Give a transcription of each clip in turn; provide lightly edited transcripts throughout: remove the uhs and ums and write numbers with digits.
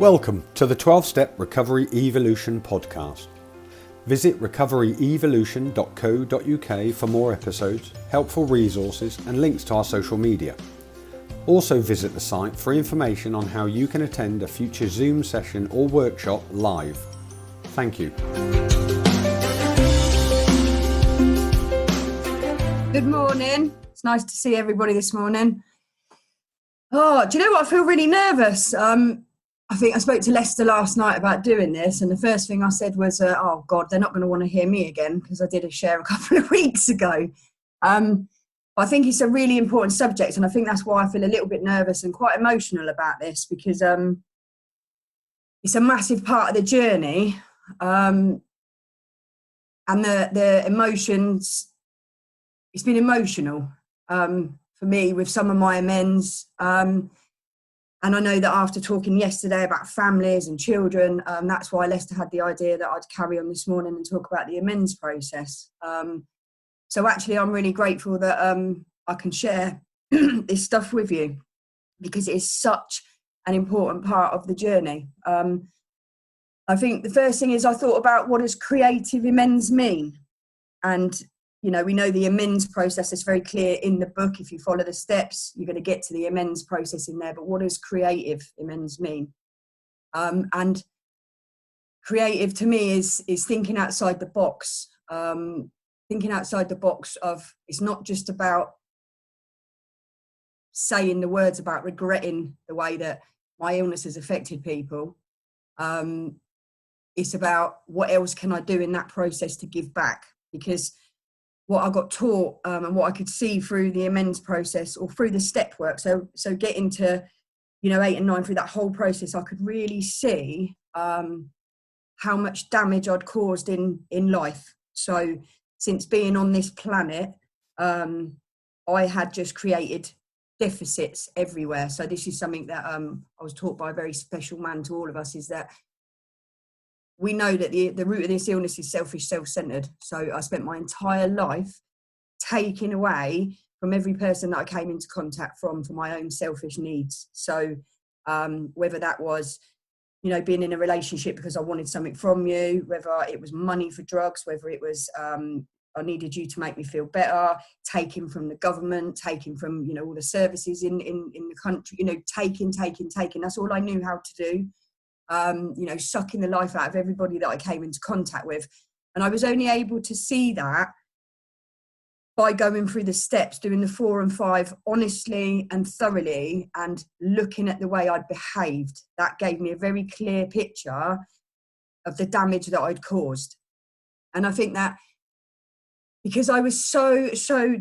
Welcome to the 12-Step Recovery Evolution podcast. Visit recoveryevolution.co.uk for more episodes, helpful resources and links to our social media. Also visit the site for information on how you can attend a future Zoom session or workshop live. Thank you. Good morning. It's nice to see everybody this morning. Oh, do you know what? I feel really nervous. I think I spoke to Lester last night about doing this, and the first thing I said was, oh God, they're not going to want to hear me again, because I did a share a couple of weeks ago. I think it's a really important subject, and I think that's why I feel a little bit nervous and quite emotional about this, because it's a massive part of the journey, and the emotions, it's been emotional for me with some of my amends. And I know that after talking yesterday about families and children, that's why Lester had the idea that I'd carry on this morning and talk about the amends process. So actually, I'm really grateful that I can share this stuff with you, because it is such an important part of the journey. I think the first thing is I thought about, what does creative amends mean? And you know, we know the amends process is very clear in the book. If you follow the steps, you're going to get to the amends process in there. But what does creative amends mean? And creative to me is thinking outside the box. Thinking outside the box of, it's not just about saying the words about regretting the way that my illness has affected people. It's about, what else can I do in that process to give back? Because what I got taught and what I could see through the amends process or through the step work, so getting to 8 and 9 through that whole process, I could really see how much damage I'd caused in life. So since being on this planet, I had just created deficits everywhere. So this is something that I was taught by a very special man to all of us, is that we know that the root of this illness is selfish, self-centered. So I spent my entire life taking away from every person that I came into contact for my own selfish needs. So whether that was, being in a relationship because I wanted something from you, whether it was money for drugs, whether it was I needed you to make me feel better, taking from the government, taking from, all the services in the country, taking. That's all I knew how to do. Sucking the life out of everybody that I came into contact with. And I was only able to see that by going through the steps, doing the 4 and 5 honestly and thoroughly, and looking at the way I'd behaved. That gave me a very clear picture of the damage that I'd caused. And I think that because I was so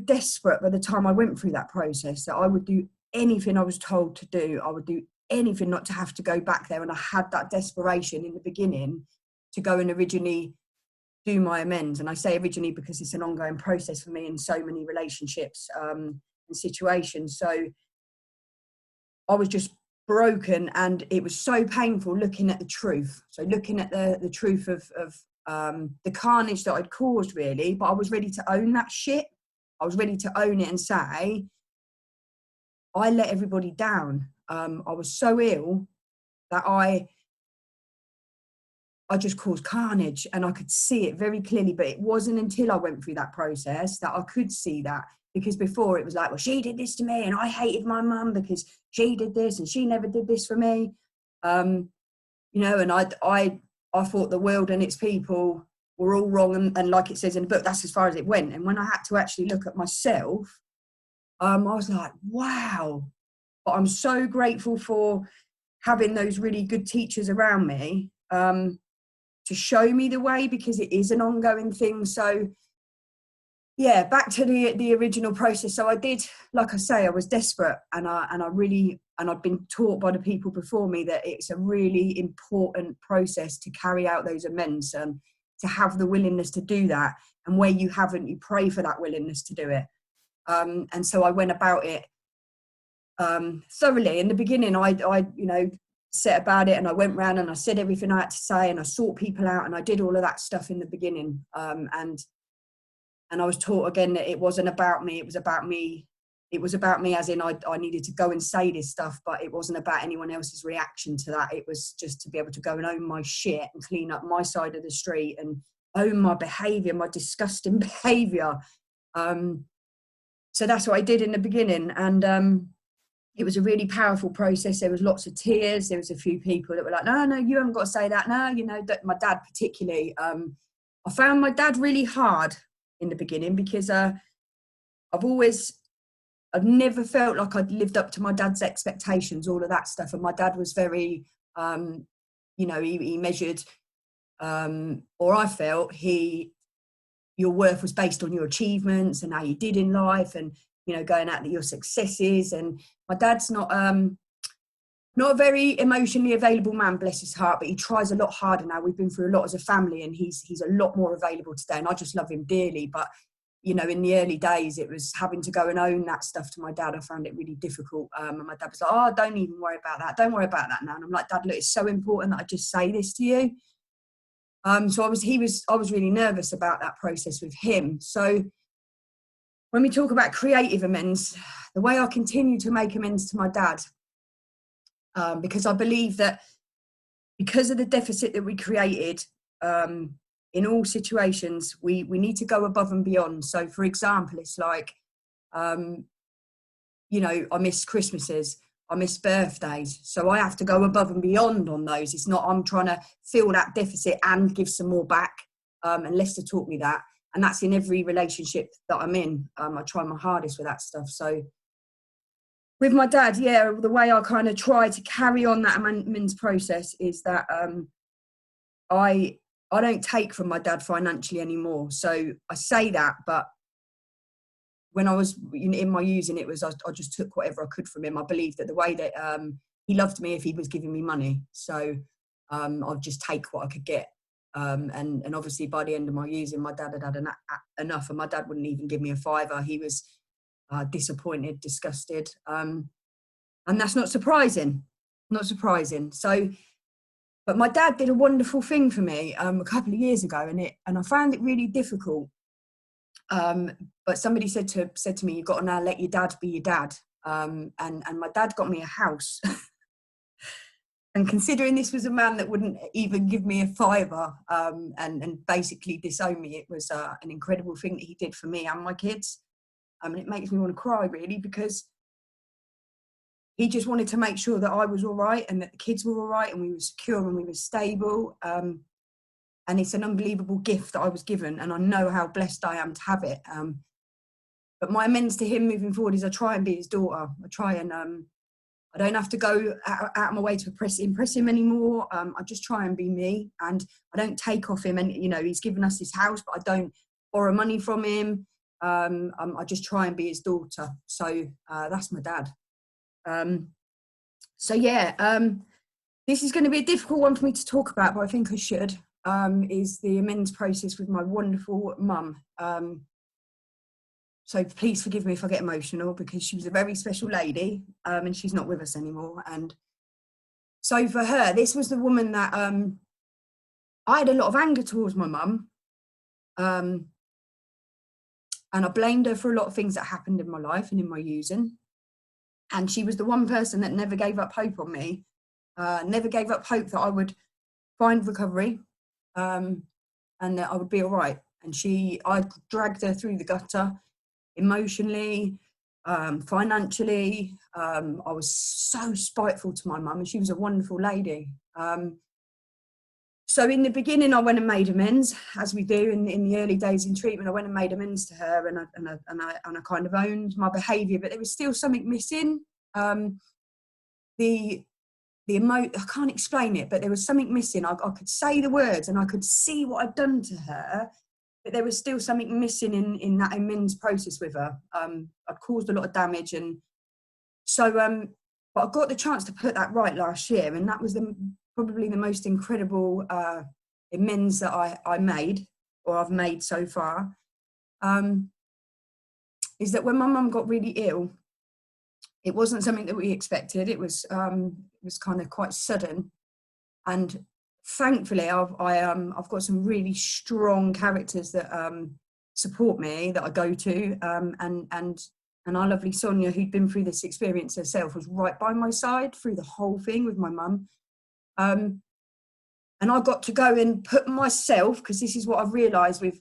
desperate by the time I went through that process, that I would do anything I was told to do. I would do anything not to have to go back there. And I had that desperation in the beginning to go and originally do my amends. And I say originally because it's an ongoing process for me in so many relationships and situations. So I was just broken, and it was so painful looking at the truth. So looking at the truth of the carnage that I'd caused, really. But I was ready to own that shit. I was ready to own it and say, I let everybody down. I was so ill that I just caused carnage, and I could see it very clearly. But it wasn't until I went through that process that I could see that, because before it was like, well, she did this to me and I hated my mum because she did this and she never did this for me. And I thought the world and its people were all wrong. And like it says in the book, that's as far as it went. And when I had to actually look at myself, I was like, wow. But I'm so grateful for having those really good teachers around me to show me the way, because it is an ongoing thing. So, yeah, back to the original process. So I did, like I say, I was desperate, and I'd been taught by the people before me that it's a really important process to carry out those amends, and to have the willingness to do that. And where you haven't, you pray for that willingness to do it. And so I went about it thoroughly. In the beginning, I set about it, and I went round and I said everything I had to say, and I sought people out, and I did all of that stuff in the beginning. And I was taught again that it wasn't about me, it was about me it was about me, as in I needed to go and say this stuff, but it wasn't about anyone else's reaction to that. It was just to be able to go and own my shit and clean up my side of the street and own my behaviour, my disgusting behaviour. So that's what I did in the beginning. And it was a really powerful process. There was lots of tears. There was a few people that were like, no, you haven't got to say that. No, you know, that my dad particularly. I found my dad really hard in the beginning because I've never felt like I'd lived up to my dad's expectations, all of that stuff. And my dad was very, you know, he measured, or I felt your worth was based on your achievements and how you did in life and, you know, going out at your successes. And my dad's not a very emotionally available man, bless his heart, but he tries a lot harder now. We've been through a lot as a family and he's a lot more available today. And I just love him dearly. But you know, in the early days, it was having to go and own that stuff to my dad. I found it really difficult. And my dad was like, oh, don't even worry about that. Don't worry about that now. And I'm like, Dad, look, it's so important that I just say this to you. So I was really nervous about that process with him. So when we talk about creative amends, the way I continue to make amends to my dad, because I believe that because of the deficit that we created, in all situations, we need to go above and beyond. So, for example, it's like, you know, I miss Christmases, I miss birthdays. So I have to go above and beyond on those. It's not I'm trying to fill that deficit and give some more back. And Lester taught me that. And that's in every relationship that I'm in. I try my hardest with that stuff. So with my dad, yeah, the way I kind of try to carry on that amends process is that I don't take from my dad financially anymore. So I say that, but when I was in my using, it was I just took whatever I could from him. I believed that the way that he loved me if he was giving me money. So I'd just take what I could get. And obviously by the end of my using, my dad had enough, and my dad wouldn't even give me a fiver. He was disappointed, disgusted. And that's not surprising. So, but my dad did a wonderful thing for me a couple of years ago, and I found it really difficult. But somebody said to me, "You've got to now let your dad be your dad." And my dad got me a house. And considering this was a man that wouldn't even give me a fiver and basically disown me, it was an incredible thing that he did for me and my kids. And it makes me want to cry, really, because he just wanted to make sure that I was all right and that the kids were all right and we were secure and we were stable. And it's an unbelievable gift that I was given, and I know how blessed I am to have it. But my amends to him moving forward is I try and be his daughter. I try and I don't have to go out of my way to impress him anymore. I just try and be me, and I don't take off him. And you know, he's given us his house, but I don't borrow money from him. I just try and be his daughter. So that's my dad. So yeah, this is going to be a difficult one for me to talk about, but I think I should. Is the amends process with my wonderful mum. So please forgive me if I get emotional, because she was a very special lady, and she's not with us anymore. And so for her, this was the woman that I had a lot of anger towards my mum. And I blamed her for a lot of things that happened in my life and in my using. And she was the one person that never gave up hope on me, never gave up hope that I would find recovery, and that I would be all right. And I dragged her through the gutter emotionally, financially. I was so spiteful to my mum, and she was a wonderful lady. So in the beginning, I went and made amends, as we do in the early days in treatment. I went and made amends to her, and I kind of owned my behaviour, but there was still something missing. I can't explain it, but there was something missing. I could say the words and I could see what I'd done to her, but there was still something missing in that amends process with her. I'd caused a lot of damage, and so but I got the chance to put that right last year, and that was probably the most incredible amends that I made, or I've made so far. Is that when my mum got really ill, it wasn't something that we expected. It was kind of quite sudden, and thankfully I've got some really strong characters that support me, that I go to, and And our lovely Sonia, who'd been through this experience herself, was right by my side through the whole thing with my mum. And I got to go and put myself, because this is what I've realised with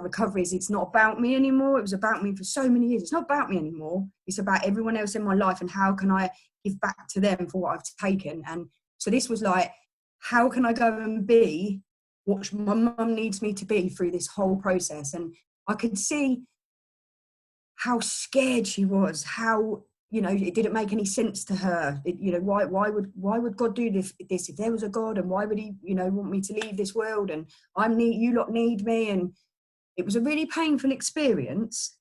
recovery, is it's not about me anymore. It was about me for so many years. It's not about me anymore. It's about everyone else in my life and how can I give back to them for what I've taken. And so this was like, how can I go and be what my mum needs me to be through this whole process? And I could see how scared she was, how, you know, it didn't make any sense to her. You know, why would God do this if there was a God, and why would he, you know, want me to leave this world, and you lot need me. And it was a really painful experience,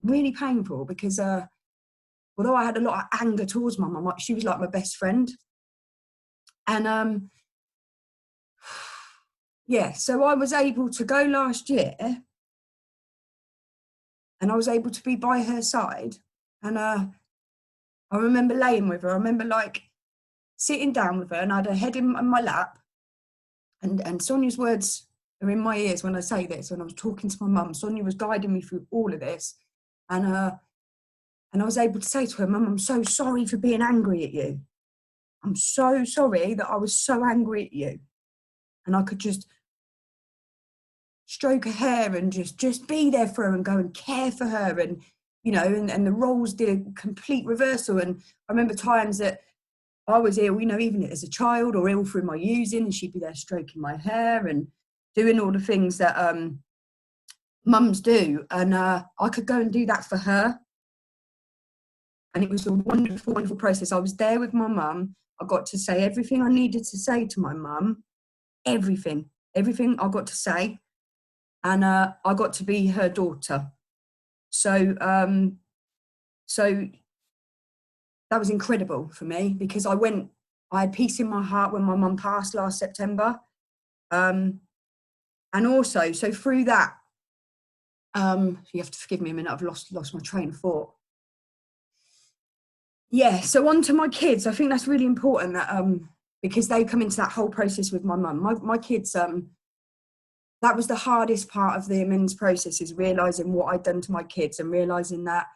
really painful, because although I had a lot of anger towards my mum, she was like my best friend. And yeah, so I was able to go last year, and I was able to be by her side. And I remember laying with her. I remember like sitting down with her, and I had her head in my lap. And Sonia's words are in my ears when I say this. When I was talking to my mum, Sonia was guiding me through all of this. And I was able to say to her, Mum, I'm so sorry for being angry at you. I'm so sorry that I was so angry at you. And I could just stroke her hair and just be there for her and go and care for her. And, you know, and the roles did a complete reversal. And I remember times that I was ill, you know, even as a child, or ill through my using, and she'd be there stroking my hair and doing all the things that mums do. And I could go and do that for her. And it was a wonderful, wonderful process. I was there with my mum. I got to say everything I needed to say to my mum, everything I got to say. And I got to be her daughter. So that was incredible for me, because I had peace in my heart when my mum passed last September. And also, so through that, you have to forgive me a minute, I've lost my train of thought. Yeah, so on to my kids. I think that's really important, that because they come into that whole process with my mum. My kids, that was the hardest part of the amends process, is realising what I'd done to my kids, and realising that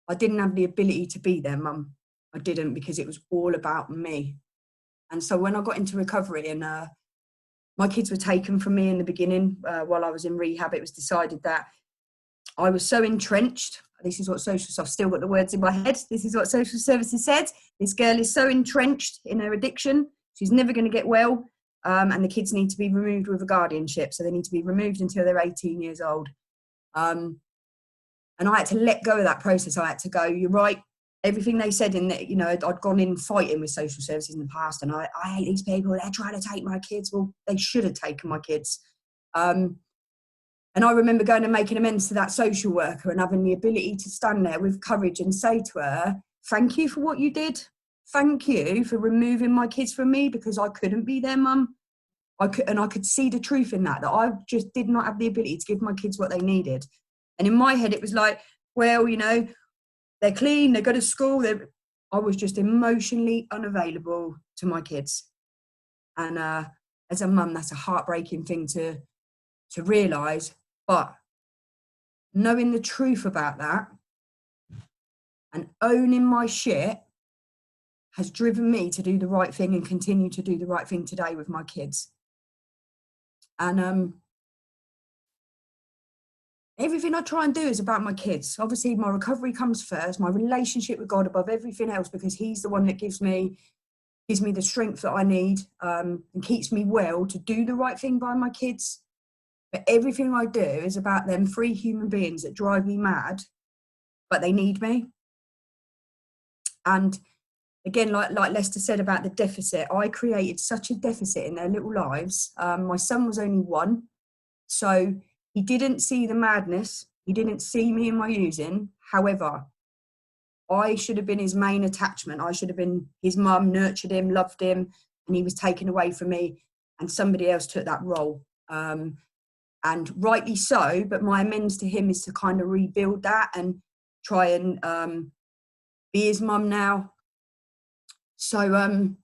I didn't have the ability to be their mum. I didn't, because it was all about me. And so when I got into recovery, and my kids were taken from me in the beginning, while I was in rehab, it was decided that I was so entrenched. This is what I've still got the words in my head. This is what social services said. This girl is so entrenched in her addiction, she's never going to get well. And the kids need to be removed with a guardianship. So they need to be removed until they're 18 years old. And I had to let go of that process. I had to go, you're right. Everything they said in that, you know, I'd gone in fighting with social services in the past, and I hate these people, they're trying to take my kids. Well, they should have taken my kids. And I remember going and making amends to that social worker, and having the ability to stand there with courage and say to her, thank you for what you did. Thank you for removing my kids from me, because I couldn't be their mum. I could see the truth in that I just did not have the ability to give my kids what they needed. And in my head, it was like, well, you know, they're clean, they go to school. I was just emotionally unavailable to my kids. And as a mum, that's a heartbreaking thing to realise. But knowing the truth about that and owning my shit has driven me to do the right thing, and continue to do the right thing today with my kids. And everything I try and do is about my kids. Obviously, my recovery comes first, my relationship with God above everything else, because he's the one that gives me the strength that I need, and keeps me well to do the right thing by my kids. But everything I do is about them, free human beings that drive me mad, but they need me. And again, like Lester said about the deficit, I created such a deficit in their little lives. My son was only 1, so he didn't see the madness. He didn't see me in my using. However, I should have been his main attachment. I should have been his mum, nurtured him, loved him, and he was taken away from me, and somebody else took that role. And rightly so, but my amends to him is to kind of rebuild that and try and be his mum now. So,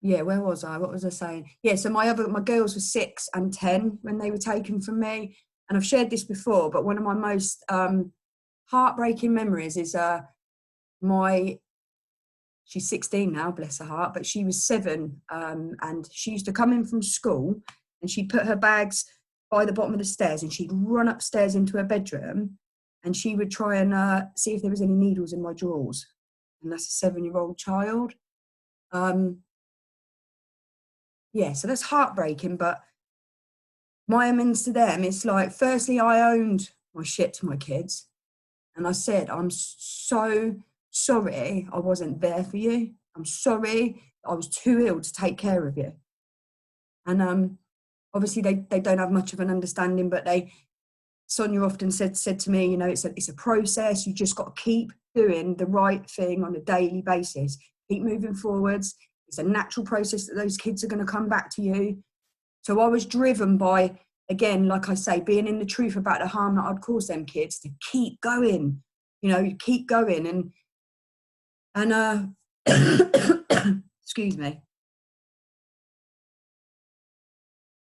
yeah, where was I? What was I saying? Yeah, so my girls were 6 and 10 when they were taken from me. And I've shared this before, but one of my most heartbreaking memories is she's 16 now, bless her heart, but she was 7, and she used to come in from school and she'd put her bags by the bottom of the stairs and she'd run upstairs into her bedroom and she would try and see if there was any needles in my drawers. And that's a 7-year-old child. Yeah, so that's heartbreaking, but my amends to them, it's like, firstly, I owned my shit to my kids. And I said, I'm so sorry I wasn't there for you. I'm sorry I was too ill to take care of you. And obviously they don't have much of an understanding, but Sonia often said to me, you know, it's a process. You just got to keep doing the right thing on a daily basis. Keep moving forwards. It's a natural process that those kids are going to come back to you. So I was driven by, again, like I say, being in the truth about the harm that I'd cause them kids, to keep going, you know, keep going. And excuse me.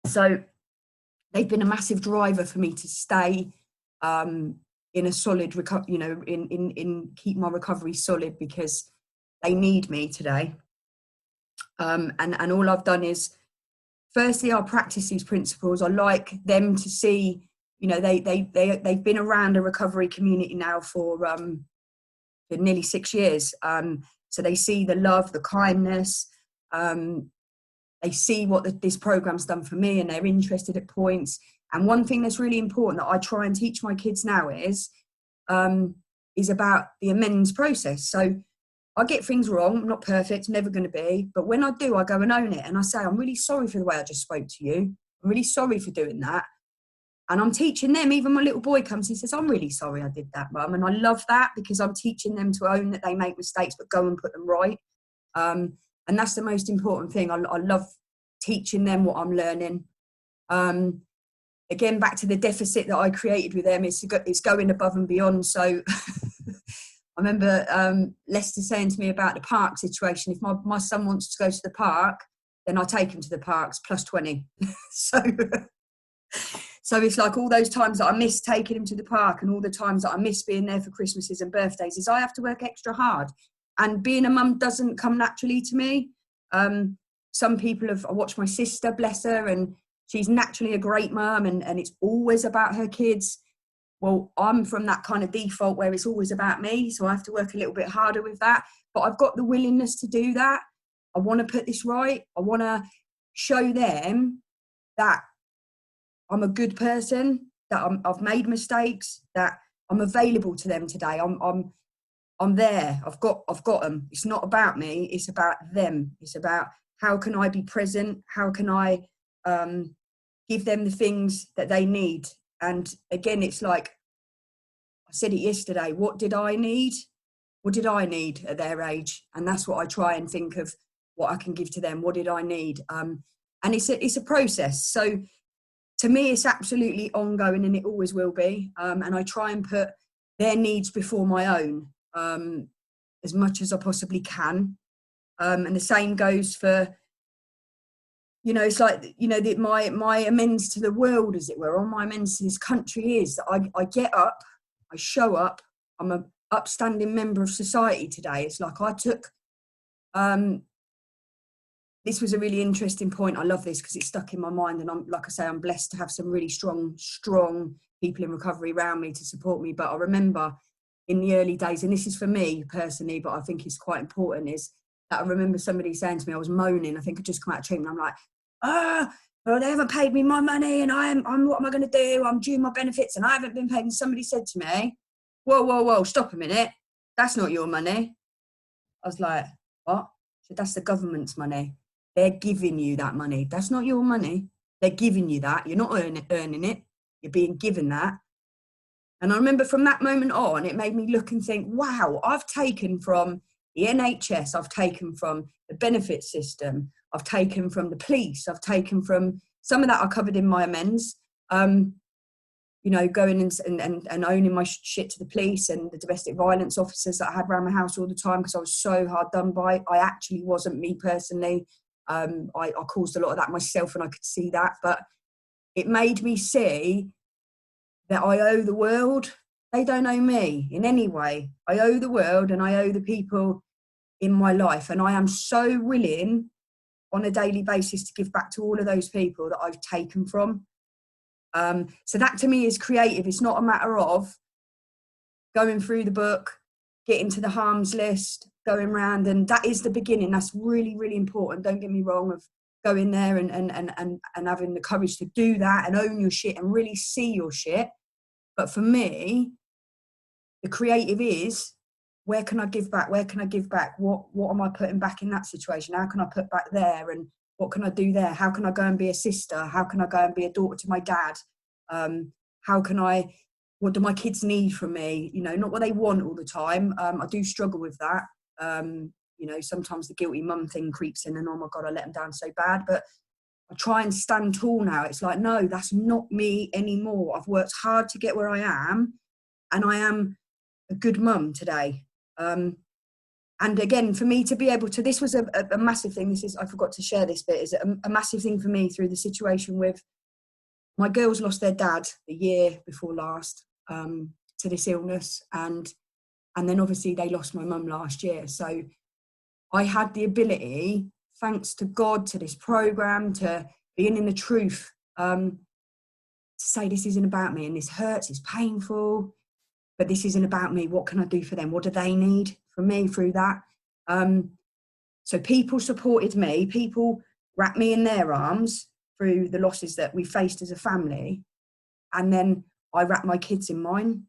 So they've been a massive driver for me to stay in a solid you know, in keep my recovery solid, because they need me today. And all I've done is, firstly, I practice these principles. I like them to see, you know, they've been around a recovery community now for nearly 6 years. So they see the love, the kindness. They see what this program's done for me, and they're interested at points. And one thing that's really important that I try and teach my kids now is about the amends process. So I get things wrong. I'm not perfect, never going to be. But when I do, I go and own it. And I say, I'm really sorry for the way I just spoke to you. I'm really sorry for doing that. And I'm teaching them. Even my little boy comes, he says, I'm really sorry I did that, Mum. And I love that, because I'm teaching them to own that they make mistakes, but go and put them right. And that's the most important thing. I love teaching them what I'm learning. Again, back to the deficit that I created with them, it's going above and beyond. So I remember Lester saying to me about the park situation. If my son wants to go to the park, then I take him to the parks, plus 20. So it's like all those times that I miss taking him to the park, and all the times that I miss being there for Christmases and birthdays, is I have to work extra hard. And being a mum doesn't come naturally to me. Some people I watched my sister, bless her, and she's naturally a great mum, and it's always about her kids. Well, I'm from that kind of default where it's always about me, so I have to work a little bit harder with that. But I've got the willingness to do that. I want to put this right. I want to show them that I'm a good person, that I've made mistakes, that I'm available to them today. I'm there. I've got them. It's not about me. It's about them. It's about how can I be present? How can I give them the things that they need? And again, it's like I said it yesterday. What did I need? What did I need at their age? And that's what I try and think of, what I can give to them. What did I need? And it's a process. So to me, it's absolutely ongoing, and it always will be. And I try and put their needs before my own as much as I possibly can. And the same goes for, you know, it's like, you know, my amends to the world, as it were, or my amends to this country is that I get up, I show up, I'm an upstanding member of society today. It's like I took, this was a really interesting point. I love this because it's stuck in my mind, and like I say, I'm blessed to have some really strong people in recovery around me to support me. But I remember in the early days, and this is for me personally, but I think it's quite important, is that I remember somebody saying to me, I was moaning, I think I'd just come out of treatment, I'm like, well, they haven't paid me my money, and I'm what am I going to do? I'm due my benefits and I haven't been paid. And somebody said to me, whoa, stop a minute. That's not your money. I was like, what? So that's the government's money. They're giving you that money. That's not your money. They're giving you that. You're not earning it. You're being given that. And I remember from that moment on, it made me look and think, wow, I've taken from the NHS, I've taken from the benefit system, I've taken from the police, I've taken from some of that I covered in my amends, you know, going and owning my shit to the police and the domestic violence officers that I had around my house all the time, because I was so hard done by. I actually wasn't me personally. I caused a lot of that myself, and I could see that, but it made me see that I owe the world they don't owe me in any way. I owe the world and I owe the people in my life. And I am so willing on a daily basis to give back to all of those people that I've taken from. So that to me is creative. It's not a matter of going through the book, getting to the harms list, going around, and that is the beginning. That's really, really important. Don't get me wrong, of going there and having the courage to do that and own your shit and really see your shit. But for me, the creative is, where can I give back? Where can I give back? What am I putting back in that situation? How can I put back there? And what can I do there? How can I go and be a sister? How can I go and be a daughter to my dad? What do my kids need from me? You know, not what they want all the time. I do struggle with that. You know, sometimes the guilty mum thing creeps in and, oh my God, I let them down so bad. But I try and stand tall now. It's like, no, that's not me anymore. I've worked hard to get where I am, and I am a good mum today. And again, for me to be able to, this was a massive thing. I forgot to share this bit, is a massive thing for me through the situation with my girls lost their dad the year before last to this illness. And then obviously they lost my mum last year. So I had the ability, thanks to God, to this program, to being in the truth, to say this isn't about me and this hurts, it's painful, but this isn't about me. What can I do for them? What do they need from me through that? So people supported me. People wrapped me in their arms through the losses that we faced as a family. And then I wrapped my kids in mine.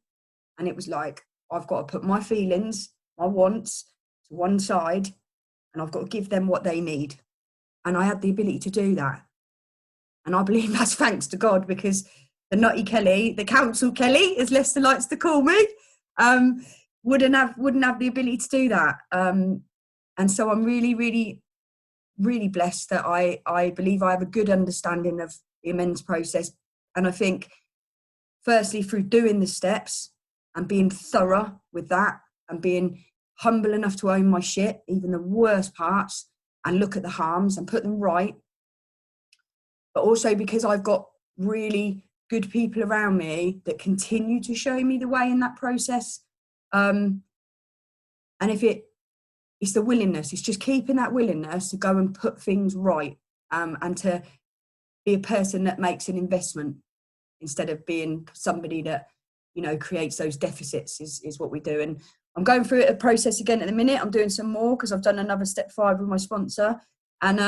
And it was like, I've got to put my feelings, my wants to one side, and I've got to give them what they need. And I had the ability to do that. And I believe that's thanks to God, because the Nutty Kelly, the Council Kelly, as Lester likes to call me, wouldn't have the ability to do that. And so I'm really, really, really blessed that I believe I have a good understanding of the amends process. And I think, firstly, through doing the steps and being thorough with that and being humble enough to own my shit, even the worst parts, and look at the harms and put them right. But also because I've got really good people around me that continue to show me the way in that process. And it's the willingness, it's just keeping that willingness to go and put things right, and to be a person that makes an investment instead of being somebody that, you know, creates those deficits is what we do. And I'm going through a process again at the minute. I'm doing some more because I've done another step 5 with my sponsor. And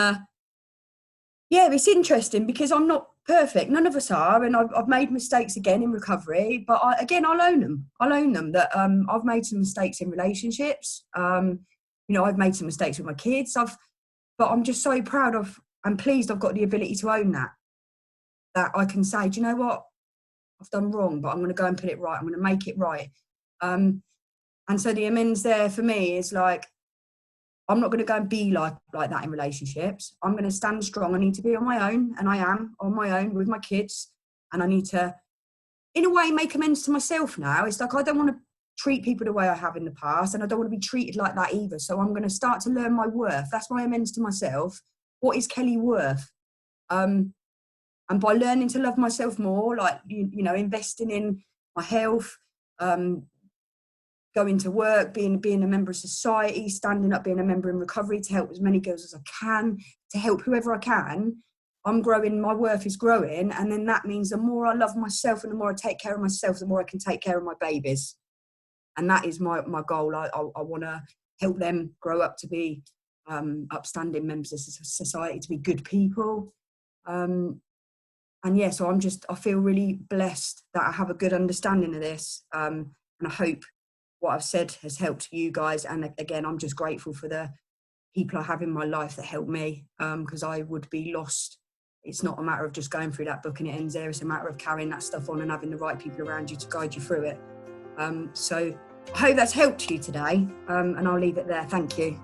yeah, it's interesting because I'm not perfect. None of us are. And I've made mistakes again in recovery, but I'll own them. I'll own them that I've made some mistakes in relationships. You know, I've made some mistakes with my kids. But I'm just so proud of and pleased I've got the ability to own that I can say, do you know what? I've done wrong, but I'm going to go and put it right. I'm going to make it right. And so the amends there for me is like, I'm not going to go and be like that in relationships. I'm going to stand strong. I need to be on my own, and I am on my own with my kids. And I need to, in a way, make amends to myself now. It's like, I don't want to treat people the way I have in the past, and I don't want to be treated like that either. So I'm going to start to learn my worth. That's my amends to myself. What is Kelly worth? And by learning to love myself more, like, you know, investing in my health, going to work, being a member of society, standing up, being a member in recovery to help as many girls as I can, to help whoever I can, I'm growing, my worth is growing. And then that means the more I love myself and the more I take care of myself, the more I can take care of my babies. And that is my goal. I want to help them grow up to be upstanding members of society, to be good people. And yeah, so I feel really blessed that I have a good understanding of this. And I hope what I've said has helped you guys. And again, I'm just grateful for the people I have in my life that help me, because I would be lost. It's not a matter of just going through that book and it ends there. It's a matter of carrying that stuff on and having the right people around you to guide you through it. So I hope that's helped you today, and I'll leave it there. Thank you.